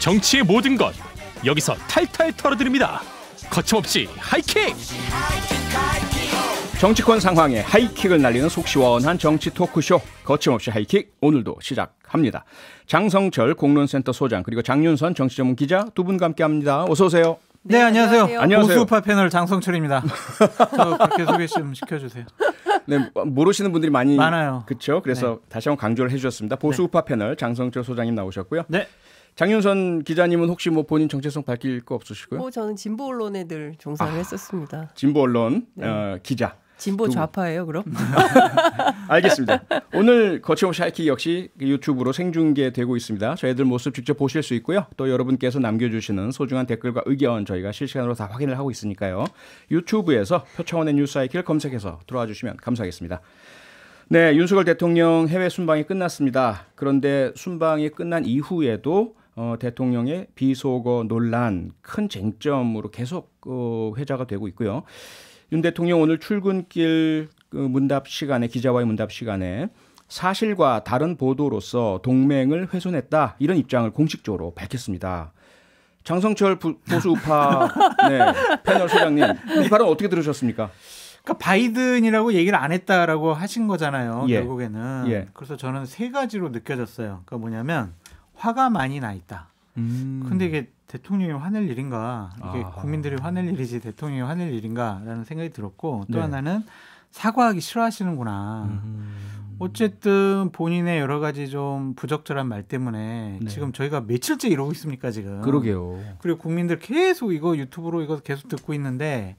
정치의 모든 것 여기서 탈탈 털어드립니다. 거침없이 하이킥. 정치권 상황에 하이킥을 날리는 속 시원한 정치 토크쇼 거침없이 하이킥, 오늘도 시작합니다. 장성철 공론센터 소장 그리고 장윤선 정치전문 기자 두 분과 함께합니다. 어서 오세요. 네, 안녕하세요. 안녕하세요. 보수우파 패널 장성철입니다. 저 그렇게 소개 좀 시켜주세요. 네, 모르시는 분들이 많아요. 그렇죠. 그래서 네. 다시 한번 강조를 해주셨습니다. 보수우파 패널 장성철 소장님 나오셨고요. 네. 장윤선 기자님은 혹시 뭐 본인 정체성 밝힐 거 없으시고요? 저는 진보 언론에 늘 종사를 했었습니다. 진보 언론 네. 기자. 진보 좌파예요, 그럼? 알겠습니다. 오늘 거침없이 하이킥 역시 유튜브로 생중계되고 있습니다. 저희들 모습 직접 보실 수 있고요. 또 여러분께서 남겨주시는 소중한 댓글과 의견 저희가 실시간으로 다 확인을 하고 있으니까요. 유튜브에서 표창원의 뉴스 하이킥을 검색해서 들어와 주시면 감사하겠습니다. 네, 윤석열 대통령 해외 순방이 끝났습니다. 그런데 순방이 끝난 이후에도 대통령의 비속어 논란 큰 쟁점으로 계속 회자가 되고 있고요. 윤 대통령 오늘 출근길 문답 시간에, 기자와의 문답 시간에 사실과 다른 보도로서 동맹을 훼손했다, 이런 입장을 공식적으로 밝혔습니다. 장성철 보수우파 패널 소장님, 이 발언 어떻게 들으셨습니까? 그러니까 바이든이라고 얘기를 안 했다라고 하신 거잖아요. 예. 결국에는. 예. 그래서 저는 세 가지로 느껴졌어요. 그러니까 뭐냐면 화가 많이 나 있다. 근데 이게 대통령이 화낼 일인가? 이게 국민들이 화낼 일이지 대통령이 화낼 일인가라는 생각이 들었고, 또 하나는 사과하기 싫어하시는구나. 어쨌든 본인의 여러 가지 좀 부적절한 말 때문에 지금 저희가 며칠째 이러고 있습니까, 지금. 그러게요. 그리고 국민들 계속 이거 유튜브로 이거 계속 듣고 있는데,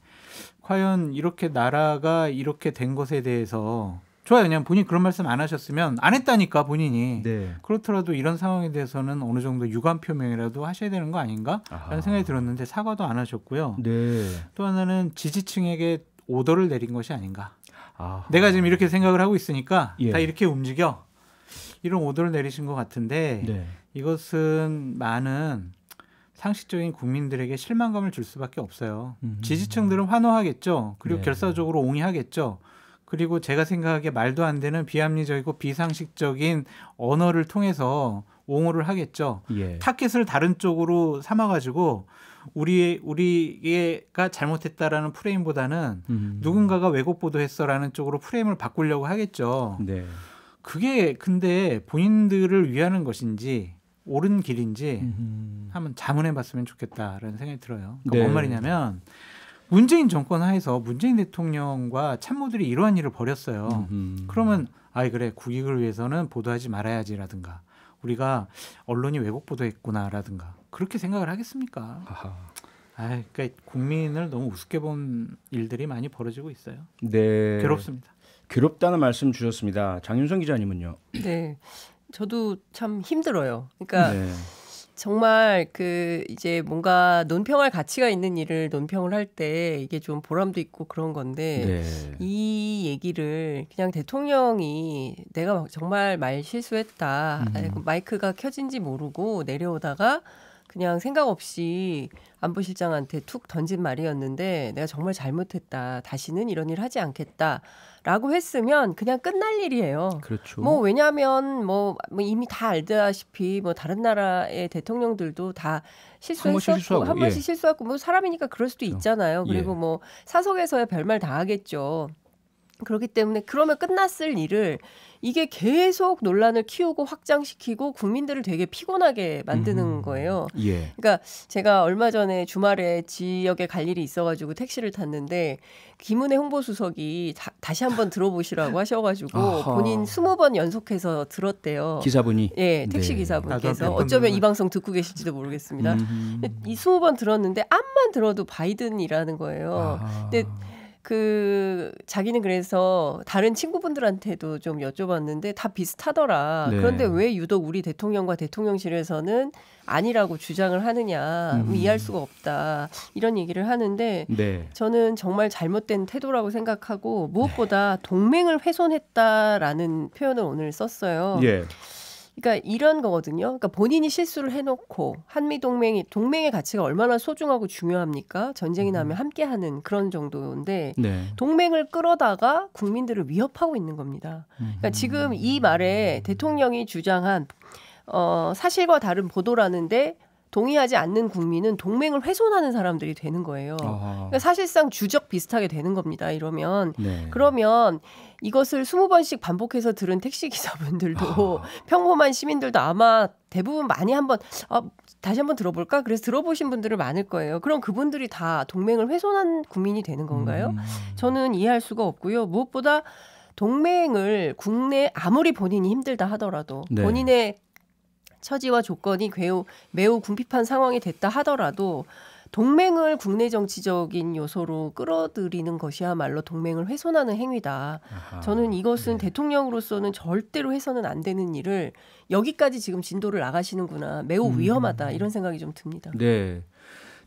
과연 이렇게 나라가 이렇게 된 것에 대해서 좋아요. 그냥 본인 그런 말씀 안 하셨으면 안 했다니까, 본인이. 네. 그렇더라도 이런 상황에 대해서는 어느 정도 유감 표명이라도 하셔야 되는 거 아닌가라는 생각이 들었는데 사과도 안 하셨고요. 네. 또 하나는 지지층에게 오더를 내린 것이 아닌가. 내가 지금 이렇게 생각을 하고 있으니까 다 이렇게 움직여. 이런 오더를 내리신 것 같은데 이것은 많은 상식적인 국민들에게 실망감을 줄 수밖에 없어요. 지지층들은 환호하겠죠. 그리고 결사적으로 옹이하겠죠. 그리고 제가 생각하기에 말도 안 되는 비합리적이고 비상식적인 언어를 통해서 옹호를 하겠죠. 타겟을 다른 쪽으로 삼아가지고 우리가 잘못했다라는 프레임보다는 누군가가 왜곡 보도했어라는 쪽으로 프레임을 바꾸려고 하겠죠. 그게 근데 본인들을 위하는 것인지 옳은 길인지 한번 자문해봤으면 좋겠다라는 생각이 들어요. 그러니까 뭔 말이냐면 문재인 정권 하에서 문재인 대통령과 참모들이 이러한 일을 벌였어요. 그러면 그래, 국익을 위해서는 보도하지 말아야지라든가, 우리가 언론이 왜곡 보도했구나라든가 그렇게 생각을 하겠습니까? 그러니까 국민을 너무 우습게 본 일들이 많이 벌어지고 있어요. 네. 괴롭습니다. 괴롭다는 말씀 주셨습니다. 장윤선 기자님은요? 네, 저도 참 힘들어요. 그러니까 정말 이제 뭔가 논평할 가치가 있는 일을 논평을 할 때 이게 좀 보람도 있고 그런 건데 이 얘기를 그냥 대통령이 내가 정말 말 실수했다, 마이크가 켜진지 모르고 내려오다가 그냥 생각 없이 안보실장한테 툭 던진 말이었는데 내가 정말 잘못했다, 다시는 이런 일 하지 않겠다라고 했으면 그냥 끝날 일이에요. 그렇죠. 왜냐하면 이미 다 알다시피 다른 나라의 대통령들도 다 실수했었고 한 번씩 실수하고 사람이니까 그럴 수도 있잖아요. 그리고 사석에서야 별말 다 하겠죠. 그렇기 때문에 그러면 끝났을 일을 이게 계속 논란을 키우고 확장시키고 국민들을 되게 피곤하게 만드는 거예요. 그러니까 제가 얼마 전에 주말에 지역에 갈 일이 있어가지고 택시를 탔는데 김은혜 홍보수석이 다시 한번 들어보시라고 하셔가지고 본인 20번 연속해서 들었대요. 기사분이? 택시 기사분께서. 어쩌면 이 방송 듣고 계실지도 모르겠습니다. 이 20번 들었는데 암만 들어도 바이든이라는 거예요. 근데 자기는 그래서 다른 친구분들한테도 좀 여쭤봤는데 다 비슷하더라. 그런데 왜 유독 우리 대통령과 대통령실에서는 아니라고 주장을 하느냐, 이해할 수가 없다, 이런 얘기를 하는데 저는 정말 잘못된 태도라고 생각하고 무엇보다 동맹을 훼손했다라는 표현을 오늘 썼어요. 그러니까 이런 거거든요. 그러니까 본인이 실수를 해놓고 동맹의 가치가 얼마나 소중하고 중요합니까? 전쟁이 나면 함께하는 그런 정도인데 동맹을 끌어다가 국민들을 위협하고 있는 겁니다. 그러니까 지금 이 말에 대통령이 주장한 사실과 다른 보도라는데 동의하지 않는 국민은 동맹을 훼손하는 사람들이 되는 거예요. 그러니까 사실상 주적 비슷하게 되는 겁니다. 이러면 네. 그러면 이것을 20번씩 반복해서 들은 택시기사분들도 평범한 시민들도 아마 대부분 많이 한번 다시 한번 들어볼까? 그래서 들어보신 분들은 많을 거예요. 그럼 그분들이 다 동맹을 훼손한 국민이 되는 건가요? 저는 이해할 수가 없고요. 무엇보다 동맹을 국내 아무리 본인이 힘들다 하더라도 네. 본인의 처지와 조건이 매우 궁핍한 상황이 됐다 하더라도 동맹을 국내 정치적인 요소로 끌어들이는 것이야말로 동맹을 훼손하는 행위다. 저는 이것은 대통령으로서는 절대로 해서는 안 되는 일을 여기까지 지금 진도를 나가시는구나. 매우 위험하다. 이런 생각이 좀 듭니다. 네.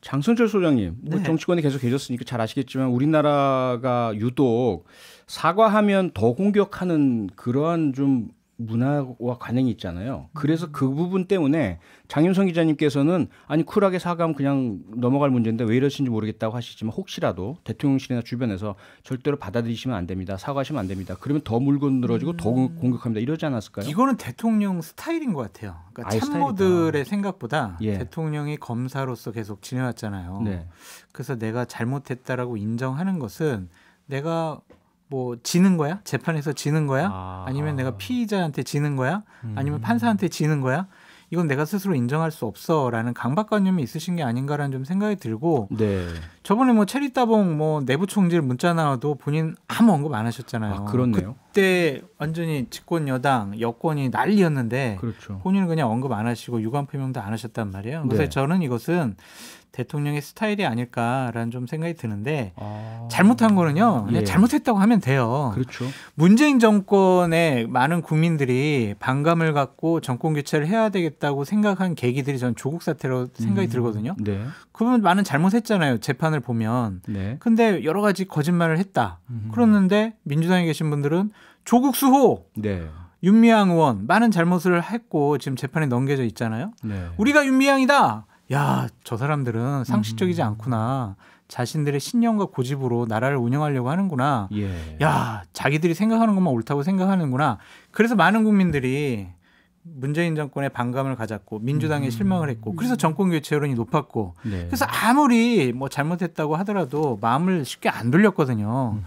장성철 소장님, 뭐 정치권에 계속 계셨으니까 잘 아시겠지만 우리나라가 유독 사과하면 더 공격하는 그러한 좀 문화와 관행이 있잖아요. 그래서 그 부분 때문에 장윤성 기자님께서는 아니 쿨하게 사과하면 그냥 넘어갈 문제인데 왜 이러신지 모르겠다고 하시지만 혹시라도 대통령실이나 주변에서 절대로 받아들이시면 안 됩니다. 사과하시면 안 됩니다. 그러면 더 물건 늘어지고 더 공격합니다. 이러지 않았을까요? 이거는 대통령 스타일인 것 같아요. 그러니까 참모들의 생각보다 대통령이 검사로서 계속 지내왔잖아요. 네. 그래서 내가 잘못했다라고 인정하는 것은 내가 뭐 지는 거야? 재판에서 지는 거야? 아니면 내가 피의자한테 지는 거야? 아니면 판사한테 지는 거야? 이건 내가 스스로 인정할 수 없어라는 강박관념이 있으신 게 아닌가라는 좀 생각이 들고 저번에 뭐 체리따봉 뭐 내부 총질 문자 나와도 본인 아무 언급 안 하셨잖아요. 그렇네요. 그때 완전히 집권 여당 여권이 난리였는데 본인은 그냥 언급 안 하시고 유감 표명도 안 하셨단 말이에요. 그래서 저는 이것은 대통령의 스타일이 아닐까라는 좀 생각이 드는데 잘못한 거는요. 그냥 잘못했다고 하면 돼요. 그렇죠. 문재인 정권의 많은 국민들이 반감을 갖고 정권 교체를 해야 되겠다고 생각한 계기들이 전 조국 사태로 생각이 들거든요. 그러면 많은 잘못했잖아요. 재판을 보면. 근데 여러 가지 거짓말을 했다. 그랬는데 민주당에 계신 분들은 조국 수호. 윤미향 의원 많은 잘못을 했고 지금 재판에 넘겨져 있잖아요. 우리가 윤미향이다. 야, 저 사람들은 상식적이지 않구나. 자신들의 신념과 고집으로 나라를 운영하려고 하는구나. 야, 자기들이 생각하는 것만 옳다고 생각하는구나. 그래서 많은 국민들이 문재인 정권에 반감을 가졌고 민주당에 실망을 했고 그래서 정권 교체 여론이 높았고 그래서 아무리 뭐 잘못했다고 하더라도 마음을 쉽게 안 돌렸거든요.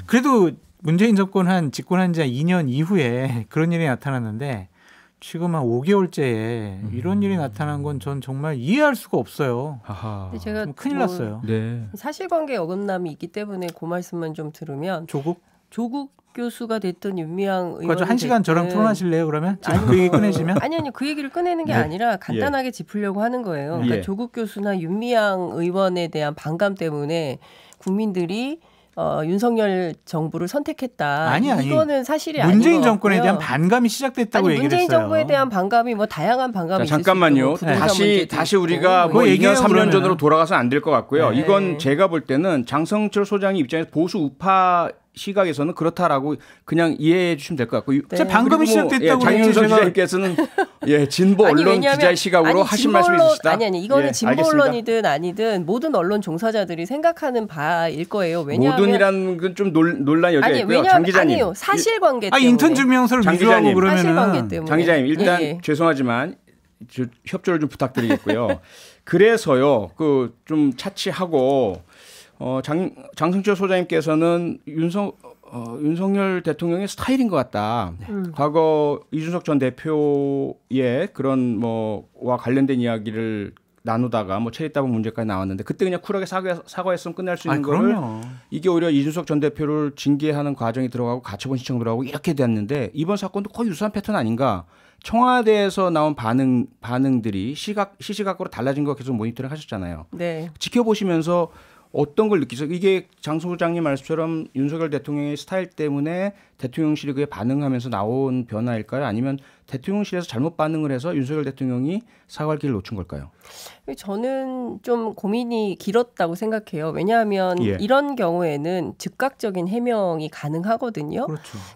그래도 문재인 정권 집권한 지 2년 이후에 그런 일이 나타났는데 지금 한 5개월째에 이런 일이 나타난 건 전 정말 이해할 수가 없어요. 제가 큰일 났어요. 사실관계 어긋남이 있기 때문에 그 말씀만 좀 들으면 조국 교수가 됐던 윤미향 의원이 한 시간 저랑 토론하실래요? 그러면 지금 그 얘기 꺼내시면? 아니요. 그 얘기를 꺼내는 게 아니라 간단하게 짚으려고 하는 거예요. 그러니까 조국 교수나 윤미향 의원에 대한 반감 때문에 국민들이 윤석열 정부를 선택했다. 이거는 사실이 아니고 문재인 정권에 대한 반감이 시작됐다고 얘기를 했어요. 문재인 정부에 대한 반감이 뭐 다양한 반감이 있을 잠깐만요. 수 있고 다시 우리가 뭐 2년 3년 전으로 돌아가서는 안 될 것 같고요. 이건 제가 볼 때는 장성철 소장의 입장에서 보수 우파 시각에서는 그렇다라고 그냥 이해해 주시면 될 것 같고 반감이 시작됐다고 장윤성 기자님께서는 진보 언론 기자의 시각으로 하신 말씀이 있으시다. 아니 이거는 진보 언론이든 아니든 모든 언론 종사자들이 생각하는 바일 거예요. 왜냐하면 모든이라는 건 좀 논란 여지가 있고요. 장 기자님. 아니요. 사실관계 때문에. 인턴 증명서를 위조하고 그러면은. 사실관계 때문에. 장 기자님 일단 죄송하지만 협조를 좀 부탁드리겠고요. 그래서요. 좀 차치하고 장성철 소장님께서는 윤석열 대통령의 스타일인 것 같다. 과거 이준석 전 대표의 그런 와 관련된 이야기를 나누다가 체리따봉 문제까지 나왔는데 그때 그냥 쿨하게 사과했으면 끝날 수 있는 거를 이게 오히려 이준석 전 대표를 징계하는 과정이 들어가고 가처분 신청 들어가고 이렇게 됐는데 이번 사건도 거의 유사한 패턴 아닌가. 청와대에서 나온 반응들이 시시각각으로 달라진 거 계속 모니터링 하셨잖아요. 지켜보시면서 어떤 걸 느끼세요? 이게 장 소장님 말씀처럼 윤석열 대통령의 스타일 때문에 대통령실이 그에 반응하면서 나온 변화일까요? 아니면 대통령실에서 잘못 반응을 해서 윤석열 대통령이 사과할 길을 놓친 걸까요? 저는 좀 고민이 길었다고 생각해요. 왜냐하면 이런 경우에는 즉각적인 해명이 가능하거든요.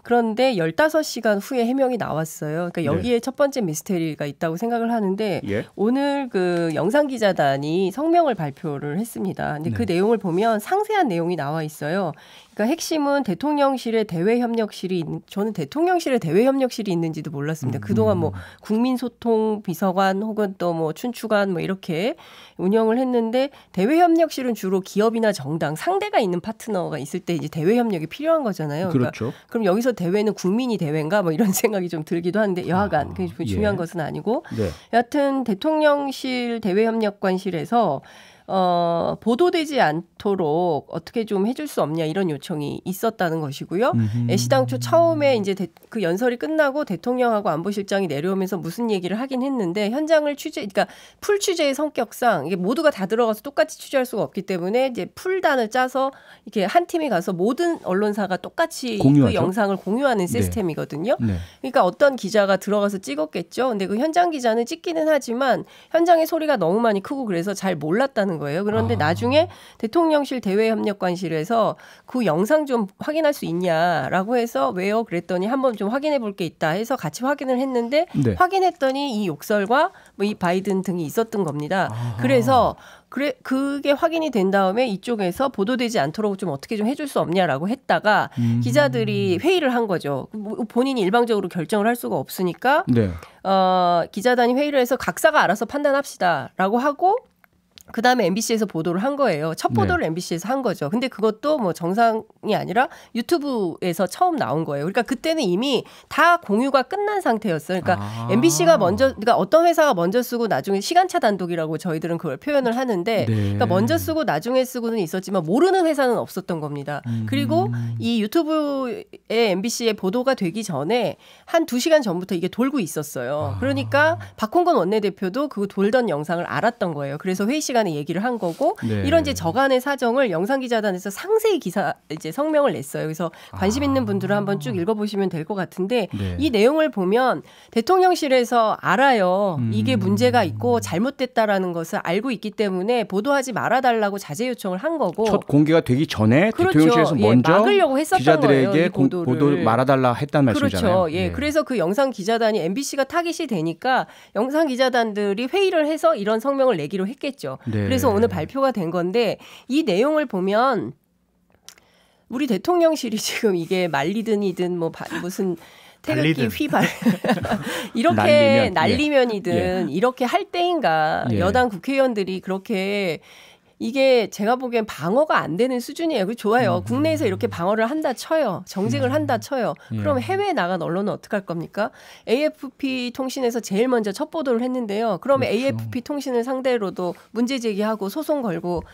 그런데 15시간 후에 해명이 나왔어요. 그러니까 여기에 첫 번째 미스테리가 있다고 생각을 하는데 오늘 그 영상기자단이 성명을 발표를 했습니다. 근데 그 내용을 보면 상세한 내용이 나와 있어요. 그러니까 핵심은 대통령실에 대외협력실이 저는 대통령실에 대외협력실이 있는지도 몰랐습니다. 그동안 뭐 국민소통 비서관 혹은 또 뭐 춘추관 뭐 이렇게 운영을 했는데 대외협력실은 주로 기업이나 정당 상대가 있는 파트너가 있을 때 이제 대외협력이 필요한 거잖아요. 그러니까 그렇죠. 그럼 여기서 대외는 국민이 대외인가 뭐 이런 생각이 좀 들기도 하는데 여하간 그게 중요한 것은 아니고 네. 여하튼 대통령실 대외협력관실에서 보도되지 않도록 어떻게 좀 해줄 수 없냐 이런 요청이 있었다는 것이고요. 시당초 처음에 이제 그 연설이 끝나고 대통령하고 안보실장이 내려오면서 무슨 얘기를 하긴 했는데 현장을 그러니까 풀 취재의 성격상 이게 모두가 다 들어가서 똑같이 취재할 수가 없기 때문에 이제 풀단을 짜서 이렇게 한 팀이 가서 모든 언론사가 똑같이 공유하죠? 그 영상을 공유하는 시스템이거든요. 네. 그러니까 어떤 기자가 들어가서 찍었겠죠. 근데 그 현장 기자는 찍기는 하지만 현장의 소리가 너무 많이 크고 그래서 잘 몰랐다는 거예요. 그런데 나중에 대통령실 대외협력관실에서 그 영상 좀 확인할 수 있냐라고 해서 왜요? 그랬더니 한번 좀 확인해 볼 게 있다 해서 같이 확인을 했는데 네. 확인했더니 이 욕설과 뭐 이 바이든 등이 있었던 겁니다. 그래서 그게 확인이 된 다음에 이쪽에서 보도되지 않도록 좀 어떻게 좀 해줄 수 없냐라고 했다가 기자들이 회의를 한 거죠. 본인이 일방적으로 결정을 할 수가 없으니까 네. 기자단이 회의를 해서 각사가 알아서 판단합시다라고 하고 그다음에 MBC에서 보도를 한 거예요. 첫 보도를 네. MBC에서 한 거죠. 근데 그것도 뭐 정상이 아니라 유튜브에서 처음 나온 거예요. 그러니까 그때는 이미 다 공유가 끝난 상태였어요. 그러니까 MBC가 그러니까 어떤 회사가 먼저 쓰고 나중에 시간차 단독이라고 저희들은 그걸 표현을 하는데, 네. 그러니까 먼저 쓰고 나중에 쓰고는 있었지만 모르는 회사는 없었던 겁니다. 그리고 이 유튜브에 MBC에 보도가 되기 전에 한 2시간 전부터 이게 돌고 있었어요. 그러니까 박홍근 원내대표도 그 돌던 영상을 알았던 거예요. 그래서 회의 시간에 얘기를 한 거고 네. 이런 이제 저간의 사정을 영상기자단에서 상세히 이제 성명을 냈어요. 그래서 관심 있는 분들은 한번 쭉 읽어보시면 될 것 같은데 네. 이 내용을 보면 대통령실에서 알아요. 이게 문제가 있고 잘못됐다라는 것을 알고 있기 때문에 보도하지 말아달라고 자제 요청을 한 거고 첫 공개가 되기 전에 그렇죠. 대통령실에서 먼저 막으려고 했었던 기자들에게 거예요, 보도를 말아달라 했다는 말씀이잖아요. 그렇죠. 예, 네. 그래서 그 영상 기자단이 MBC가 타깃이 되니까 영상 기자단들이 회의를 해서 이런 성명을 내기로 했겠죠. 네. 그래서 오늘 발표가 된 건데 이 내용을 보면 우리 대통령실이 지금 이게 말리든이든 뭐 무슨 태극기 휘발 이렇게 날리면이든 예. 이렇게 할 때인가 예. 여당 국회의원들이 그렇게 이게 제가 보기엔 방어가 안 되는 수준이에요. 그 좋아요. 국내에서 이렇게 방어를 한다 쳐요. 정색을 한다 쳐요. 그럼 해외에 나간 언론은 어떡할 겁니까? AFP 통신에서 제일 먼저 첫 보도를 했는데요. 그러면 그렇죠. AFP 통신을 상대로도 문제 제기하고 소송 걸고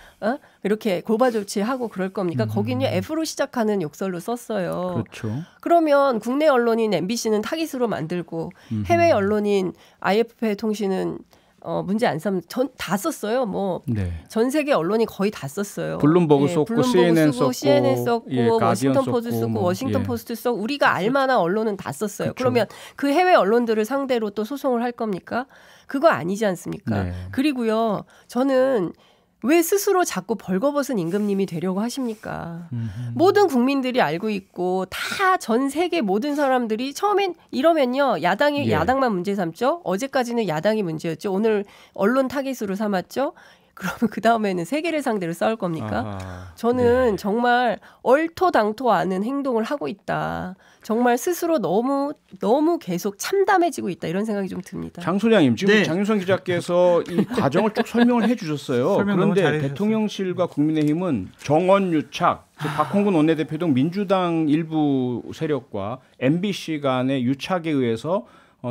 이렇게 고발 조치하고 그럴 겁니까? 거기는 F로 시작하는 욕설로 썼어요. 그렇죠. 그러면 국내 언론인 MBC는 타깃으로 만들고 해외 언론인 IFP 통신은 문제 안 삼는 다 썼어요. 뭐 전 네. 세계 언론이 거의 다 썼어요. 블룸버그 썼고 CNN 썼고 예, 워싱턴 포스트 쓰고 워싱턴 포스트 쓰고 우리가 알만한 언론은 다 썼어요. 그쵸. 그러면 그 해외 언론들을 상대로 또 소송을 할 겁니까? 그거 아니지 않습니까? 네. 그리고요. 저는 왜 스스로 자꾸 벌거벗은 임금님이 되려고 하십니까? 모든 국민들이 알고 있고 다 전 세계 모든 사람들이 처음엔 이러면요. 야당이 야당만 문제 삼죠. 어제까지는 야당이 문제였죠. 오늘 언론 타깃으로 삼았죠. 그러면 그다음에는 세계를 상대로 싸울 겁니까? 저는 정말 얼토당토 않은 행동을 하고 있다. 정말 스스로 너무 계속 참담해지고 있다. 이런 생각이 좀 듭니다. 장 소장님, 지금 장윤선 기자께서 이 과정을 쭉 설명을 해 주셨어요. 그런데 대통령실과 국민의힘은 정원유착, 박홍근 원내대표 등 민주당 일부 세력과 MBC 간의 유착에 의해서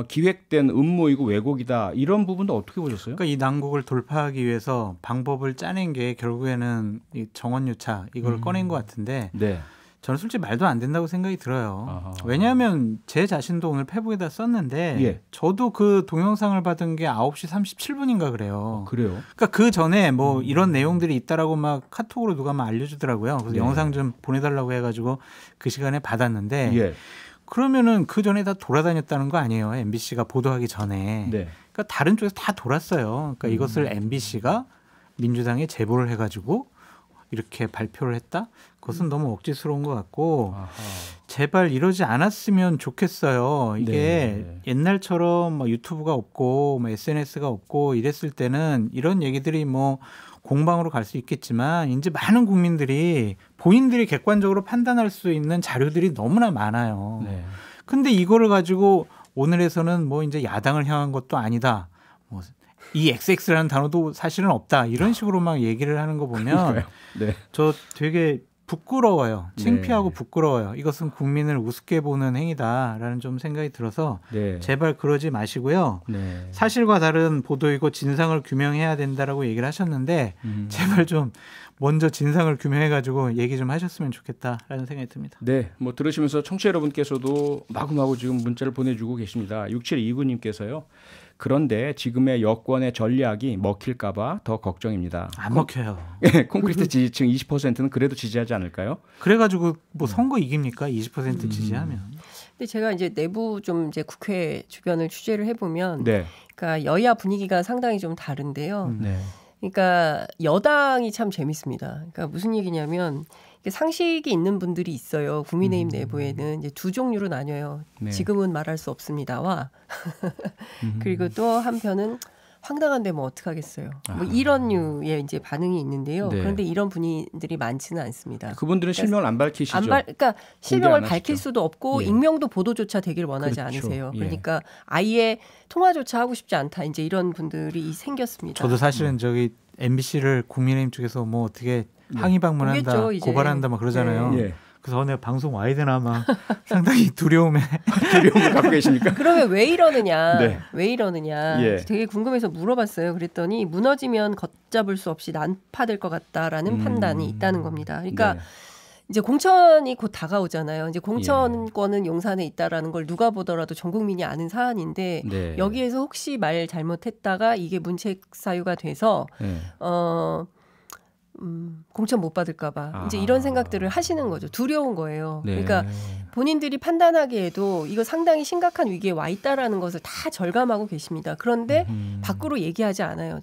기획된 음모이고 왜곡이다. 이런 부분도 어떻게 보셨어요? 그러니까 이 난국을 돌파하기 위해서 방법을 짜낸 게 결국에는 이 정원유착 이걸 꺼낸 것 같은데 네. 저는 솔직히 말도 안 된다고 생각이 들어요. 아하. 왜냐하면 제 자신도 오늘 페북에다 썼는데 저도 그 동영상을 받은 게 9시 37분인가 그래요. 그래요? 그러니까 그 전에 뭐 이런 내용들이 있다라고 막 카톡으로 누가 막 알려주더라고요. 그래서 영상 좀 보내달라고 해가지고 그 시간에 받았는데 그러면은 그 전에 다 돌아다녔다는 거 아니에요? MBC가 보도하기 전에. 네. 그러니까 다른 쪽에서 다 돌았어요. 그러니까 이것을 MBC가 민주당에 제보를 해가지고 이렇게 발표를 했다? 그것은 너무 억지스러운 것 같고 제발 이러지 않았으면 좋겠어요. 이게 옛날처럼 뭐 유튜브가 없고 뭐 SNS가 없고 이랬을 때는 이런 얘기들이 뭐 공방으로 갈 수 있겠지만 이제 많은 국민들이 본인들이 객관적으로 판단할 수 있는 자료들이 너무나 많아요. 네. 근데 이거를 가지고 오늘에서는 뭐 이제 야당을 향한 것도 아니다. 뭐 이 XX라는 단어도 사실은 없다. 이런 식으로 막 얘기를 하는 거 보면 네. 저 되게 부끄러워요. 창피하고 네. 부끄러워요. 이것은 국민을 우습게 보는 행위다라는 좀 생각이 들어서 네. 제발 그러지 마시고요. 네. 사실과 다른 보도이고 진상을 규명해야 된다라고 얘기를 하셨는데 제발 좀 먼저 진상을 규명해가지고 얘기 좀 하셨으면 좋겠다라는 생각이 듭니다. 네, 뭐 들으시면서 청취자 여러분께서도 마구마구 지금 문자를 보내주고 계십니다. 6729님께서요. 그런데 지금의 여권의 전략이 먹힐까 봐 더 걱정입니다. 안 먹혀요. 콘크리트 지지층 20%는 그래도 지지하지 않을까요? 그래가지고 뭐 선거 이깁니까? 20% 지지하면. 근데 제가 이제 내부 좀 이제 국회 주변을 취재를 해보면, 네. 그러니까 여야 분위기가 상당히 좀 다른데요. 네. 그러니까 여당이 참 재밌습니다. 그러니까 무슨 얘기냐면 상식이 있는 분들이 있어요. 국민의힘 내부에는 이제 두 종류로 나뉘어요. 네. 지금은 말할 수 없습니다와 그리고 또 한편은 황당한데 뭐 어떡하겠어요. 뭐 이런 류의 이제 반응이 있는데요. 네. 그런데 이런 분들이 많지는 않습니다. 그분들은 실명을 안 밝히시죠? 그러니까 실명을 밝힐 수도 없고 예. 익명도 보도조차 되길 원하지 그렇죠. 않으세요. 그러니까 예. 아예 통화조차 하고 싶지 않다. 이제 이런 분들이 생겼습니다. 저도 사실은 저기 MBC를 국민의힘 쪽에서 뭐 어떻게 항의 방문한다, 보겠죠, 고발한다 막 그러잖아요. 예. 그래서 내가 방송 와야 되나 막 상당히 두려움을 갖고 계십니까? 그러면 왜 이러느냐? 네. 왜 이러느냐? 예. 되게 궁금해서 물어봤어요. 그랬더니 무너지면 걷잡을 수 없이 난파될 것 같다라는 판단이 있다는 겁니다. 그러니까 네. 이제 공천이 곧 다가오잖아요. 이제 공천권은 용산에 있다라는 걸 누가 보더라도 전 국민이 아는 사안인데 네. 여기에서 혹시 말 잘못했다가 이게 문책 사유가 돼서 공천 못 받을까 봐 이제 이런 생각들을 하시는 거죠. 두려운 거예요. 네. 그러니까 본인들이 판단하기에도 이거 상당히 심각한 위기에 와 있다라는 것을 다 절감하고 계십니다. 그런데 밖으로 얘기하지 않아요.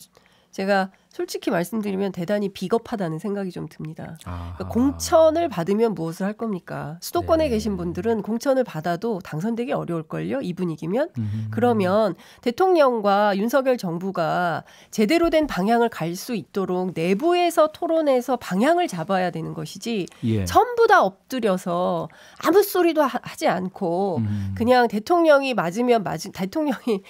제가 솔직히 말씀드리면 대단히 비겁하다는 생각이 좀 듭니다. 그러니까 공천을 받으면 무엇을 할 겁니까? 수도권에 네. 계신 분들은 공천을 받아도 당선되기 어려울걸요? 이 분위기면? 그러면 대통령과 윤석열 정부가 제대로 된 방향을 갈 수 있도록 내부에서 토론해서 방향을 잡아야 되는 것이지 예. 전부 다 엎드려서 아무 소리도 하지 않고 그냥 대통령이 맞으면 대통령이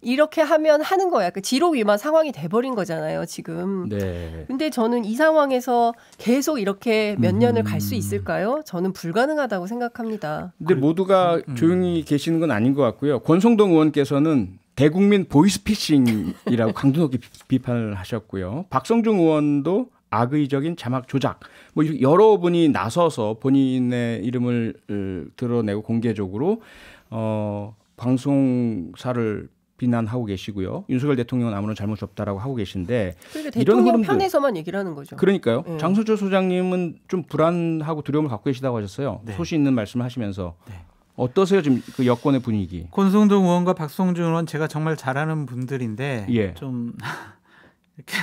이렇게 하면 하는 거야. 그 지록위만 상황이 돼버린 거잖아요, 지금. 네. 근데 저는 이 상황에서 계속 이렇게 몇 년을 갈 수 있을까요? 저는 불가능하다고 생각합니다. 근데 모두가 조용히 계시는 건 아닌 것 같고요. 권성동 의원께서는 대국민 보이스피싱이라고 강도 높게 비판을 하셨고요. 박성중 의원도 악의적인 자막 조작. 뭐 여러 분이 나서서 본인의 이름을 드러내고 공개적으로 방송사를 비난하고 계시고요. 윤석열 대통령은 아무런 잘못이 없다라고 하고 계신데 그러니까 대통령 편에서만 얘기를 하는 거죠. 그러니까요. 네. 장성철 소장님은 좀 불안하고 두려움을 갖고 계시다고 하셨어요. 네. 소신 있는 말씀을 하시면서. 네. 어떠세요 지금 그 여권의 분위기? 권성동 의원과 박성준 의원 제가 정말 잘 아는 분들인데 예. 좀 이렇게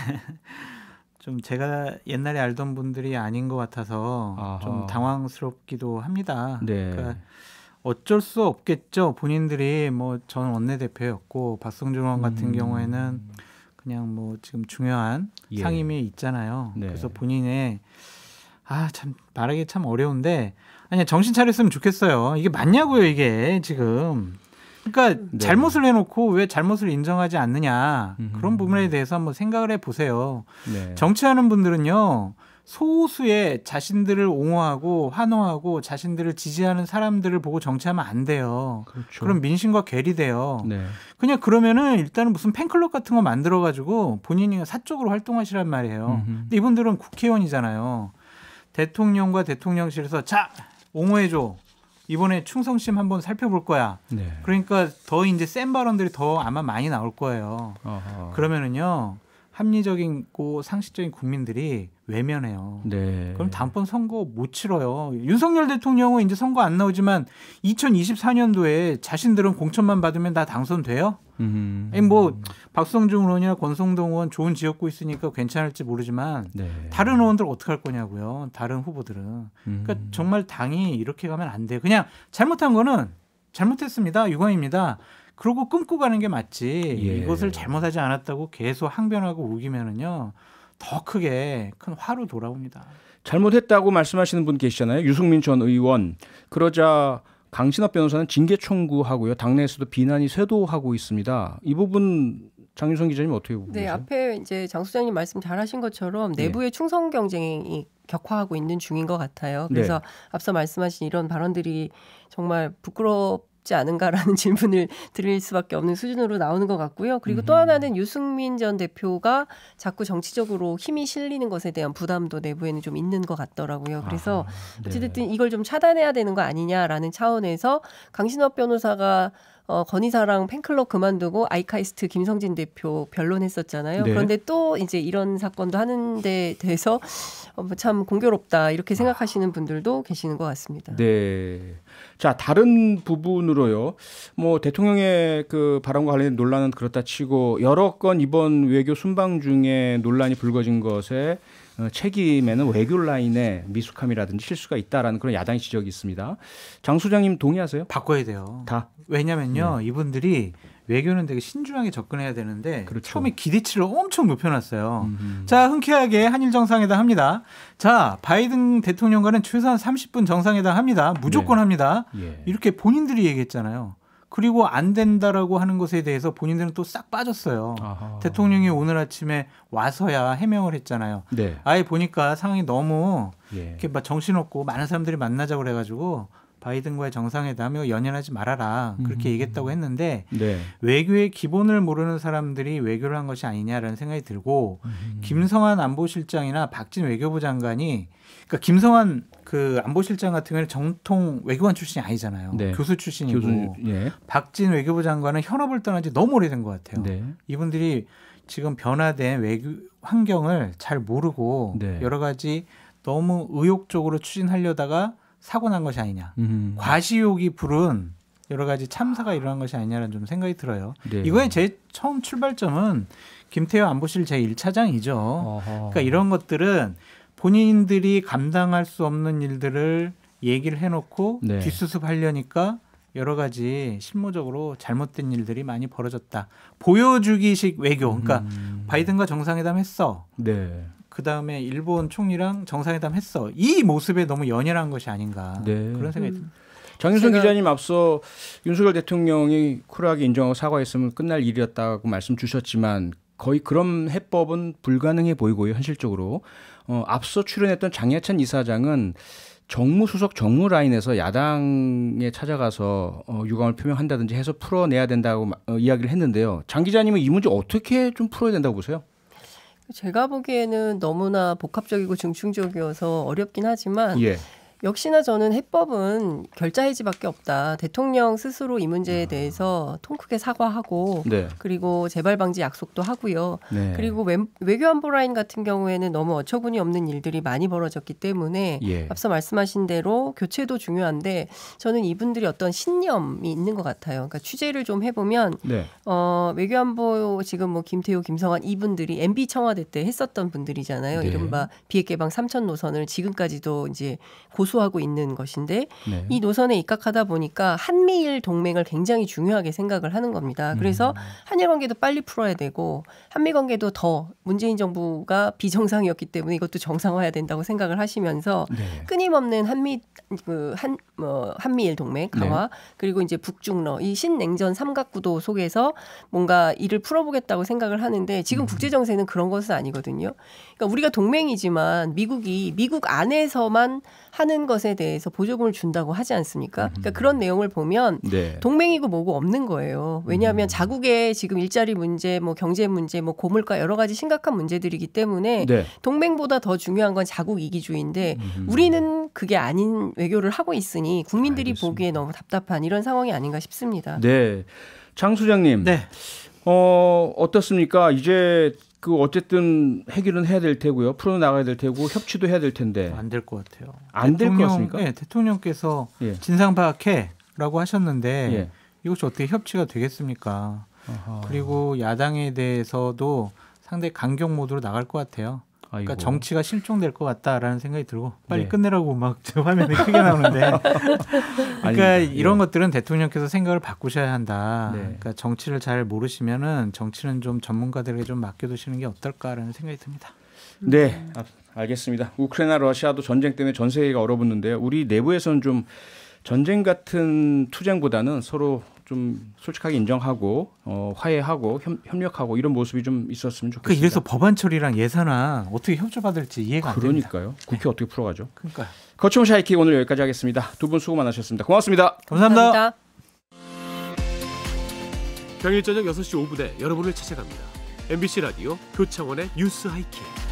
좀 제가 옛날에 알던 분들이 아닌 것 같아서 아하. 좀 당황스럽기도 합니다. 네. 그러니까 어쩔 수 없겠죠. 본인들이 뭐 저는 원내대표였고 박성준 의원 같은 경우에는 그냥 뭐 지금 중요한 예. 상임위에 있잖아요. 네. 그래서 본인의 참 말하기 참 어려운데 아니 정신 차렸으면 좋겠어요. 이게 맞냐고요, 이게 지금. 그러니까 네. 잘못을 해놓고 왜 잘못을 인정하지 않느냐 그런 부분에 대해서 한번 생각을 해보세요. 네. 정치하는 분들은요. 소수의 자신들을 옹호하고 환호하고 자신들을 지지하는 사람들을 보고 정치하면 안 돼요. 그렇죠. 그럼 민심과 괴리돼요. 네. 그냥 그러면은 일단은 무슨 팬클럽 같은 거 만들어가지고 본인이 사적으로 활동하시란 말이에요. 근데 이분들은 국회의원이잖아요. 대통령과 대통령실에서 자 옹호해줘. 이번에 충성심 한번 살펴볼 거야. 네. 그러니까 더 이제 센 발언들이 더 아마 많이 나올 거예요. 어허. 그러면은요. 합리적이고 상식적인 국민들이 외면해요. 네. 그럼 다음번 선거 못 치러요. 윤석열 대통령은 이제 선거 안 나오지만 2024년도에 자신들은 공천만 받으면 다 당선돼요? 아니 뭐 박성중 의원이나 권성동 의원 좋은 지역구 있으니까 괜찮을지 모르지만 네. 다른 의원들 어떻게 할 거냐고요. 다른 후보들은. 그러니까 정말 당이 이렇게 가면 안 돼요. 그냥 잘못한 거는 잘못했습니다. 유감입니다. 그러고 끊고 가는 게 맞지. 예. 이것을 잘못하지 않았다고 계속 항변하고 우기면은요 더 크게 큰 화로 돌아옵니다. 잘못했다고 말씀하시는 분 계시잖아요. 유승민 전 의원. 그러자 강신업 변호사는 징계 청구하고요. 당내에서도 비난이 쇄도하고 있습니다. 이 부분 장윤선 기자님 어떻게 보세요? 네, 앞에 이제 장 소장님 말씀 잘하신 것처럼 내부의 충성 경쟁이 격화하고 있는 중인 것 같아요. 그래서 앞서 말씀하신 이런 발언들이 정말 부끄럽지 않은가라는 질문을 드릴 수밖에 없는 수준으로 나오는 것 같고요. 그리고 또 하나는 유승민 전 대표가 자꾸 정치적으로 힘이 실리는 것에 대한 부담도 내부에는 좀 있는 것 같더라고요. 그래서 어찌됐든 이걸 좀 차단해야 되는 거 아니냐라는 차원에서 강신업 변호사가 건희사랑 팬클럽 그만두고 아이카이스트 김성진 대표 변론했었잖아요. 네. 그런데 또 이제 이런 사건도 하는 데 대해서 참 공교롭다 이렇게 생각하시는 분들도 계시는 것 같습니다. 네. 자, 다른 부분으로요. 뭐 대통령의 그 발언과 관련된 논란은 그렇다 치고 여러 건 이번 외교 순방 중에 논란이 불거진 것에 책임에는 외교 라인의 미숙함이라든지 실수가 있다라는 그런 야당의 지적이 있습니다. 장 소장님 동의하세요? 바꿔야 돼요. 다. 왜냐면요. 이분들이 외교는 되게 신중하게 접근해야 되는데 그렇죠. 처음에 기대치를 엄청 높여놨어요. 자, 흔쾌하게 한일 정상회담 합니다. 자, 바이든 대통령과는 최소한 30분 정상회담 합니다. 무조건 합니다. 이렇게 본인들이 얘기했잖아요. 그리고 안 된다라고 하는 것에 대해서 본인들은 또 싹 빠졌어요. 아하. 대통령이 오늘 아침에 와서야 해명을 했잖아요. 네. 아예 보니까 상황이 너무 이렇게 막 정신없고 많은 사람들이 만나자고 그래가지고 바이든과의 정상회담에 연연하지 말아라 그렇게 얘기했다고 했는데 외교의 기본을 모르는 사람들이 외교를 한 것이 아니냐라는 생각이 들고 김성한 안보실장이나 박진 외교부 장관이 그러니까 김성한 그 안보실장 같은 경우는 정통 외교관 출신이 아니잖아요. 교수 출신이고 박진 외교부 장관은 현업을 떠난 지 너무 오래된 것 같아요. 이분들이 지금 변화된 외교 환경을 잘 모르고 여러 가지 너무 의욕적으로 추진하려다가 사고 난 것이 아니냐. 과시욕이 부른 여러 가지 참사가 일어난 것이 아니냐라는 좀 생각이 들어요. 이거의 제 처음 출발점은 김태호 안보실 제1차장이죠. 그러니까 이런 것들은 본인들이 감당할 수 없는 일들을 얘기를 해놓고 뒷수습하려니까 여러 가지 실무적으로 잘못된 일들이 많이 벌어졌다. 보여주기식 외교. 그러니까 바이든과 정상회담 했어. 그다음에 일본 총리랑 정상회담 했어. 이 모습에 너무 연연한 것이 아닌가. 그런 생각이 듭니다. 장윤선 기자님 앞서 윤석열 대통령이 쿨하게 인정하고 사과했으면 끝날 일이었다고 말씀 주셨지만 거의 그런 해법은 불가능해 보이고요. 현실적으로. 앞서 출연했던 장예찬 이사장은 정무수석 정무 라인에서 야당에 찾아가서 유감을 표명한다든지 해서 풀어내야 된다고 이야기를 했는데요. 장 기자님은 이 문제 어떻게 좀 풀어야 된다고 보세요? 제가 보기에는 너무나 복합적이고 중충적이어서 어렵긴 하지만 역시나 저는 해법은 결자해지밖에 없다. 대통령 스스로 이 문제에 대해서 통 크게 사과하고 그리고 재발 방지 약속도 하고요. 그리고 외교안보 라인 같은 경우에는 너무 어처구니 없는 일들이 많이 벌어졌기 때문에 앞서 말씀하신 대로 교체도 중요한데 저는 이분들이 어떤 신념이 있는 것 같아요. 그러니까 취재를 좀 해보면 외교안보 지금 뭐 김태호, 김성한 이분들이 MB 청와대 때 했었던 분들이잖아요. 이른바 비핵 개방 3천 노선을 지금까지도 이제 고수하고 있는 것인데 이 노선에 입각하다 보니까 한미일 동맹을 굉장히 중요하게 생각을 하는 겁니다. 그래서 한일 관계도 빨리 풀어야 되고 한미 관계도 더 문재인 정부가 비정상이었기 때문에 이것도 정상화해야 된다고 생각을 하시면서 끊임없는 한미일 동맹 강화 그리고 이제 북중러 이 신냉전 삼각구도 속에서 뭔가 일을 풀어보겠다고 생각을 하는데 지금 국제 정세는 그런 것은 아니거든요. 그러니까 우리가 동맹이지만 미국이 미국 안에서만 하는 것에 대해서 보조금을 준다고 하지 않습니까? 그러니까 그런 내용을 보면 동맹이고 뭐고 없는 거예요. 왜냐하면 자국의 지금 일자리 문제, 뭐 경제 문제, 뭐 고물가 여러 가지 심각한 문제들이기 때문에 동맹보다 더 중요한 건 자국 이기주의인데 우리는 그게 아닌 외교를 하고 있으니 국민들이 보기에 너무 답답한 이런 상황이 아닌가 싶습니다. 네, 장 소장님, 어떻습니까? 이제 어쨌든 해결은 해야 될 테고요. 풀어나가야 될 테고 협치도 해야 될 텐데. 안 될 것 같아요. 안 될 것 같습니까? 대통령께서 진상 파악해라고 하셨는데 이것이 어떻게 협치가 되겠습니까? 그리고 야당에 대해서도 상당히 강경 모드로 나갈 것 같아요. 그러니까 정치가 실종될 것 같다라는 생각이 들고 빨리 끝내라고 막 화면이 크게 나오는데 그러니까 이런 것들은 대통령께서 생각을 바꾸셔야 한다. 그러니까 정치를 잘 모르시면은 정치는 좀 전문가들에게 좀 맡겨두시는 게 어떨까라는 생각이 듭니다. 네, 알겠습니다. 우크라이나 러시아도 전쟁 때문에 전 세계가 얼어붙는데요. 우리 내부에서는 좀 전쟁 같은 투쟁보다는 서로 좀 솔직하게 인정하고 화해하고 협력하고 이런 모습이 좀 있었으면 좋겠습니다. 이래서 법안 처리랑 예산안 어떻게 협조받을지 이해가 안 됩니다. 그러니까요. 국회 어떻게 풀어가죠? 그러니까요. 거침없이 하이킥 오늘 여기까지 하겠습니다. 두 분 수고 많으셨습니다. 고맙습니다. 감사합니다. 평일 저녁 6시 5분에 여러분을 찾아갑니다. MBC 라디오 표창원의 뉴스 하이킥.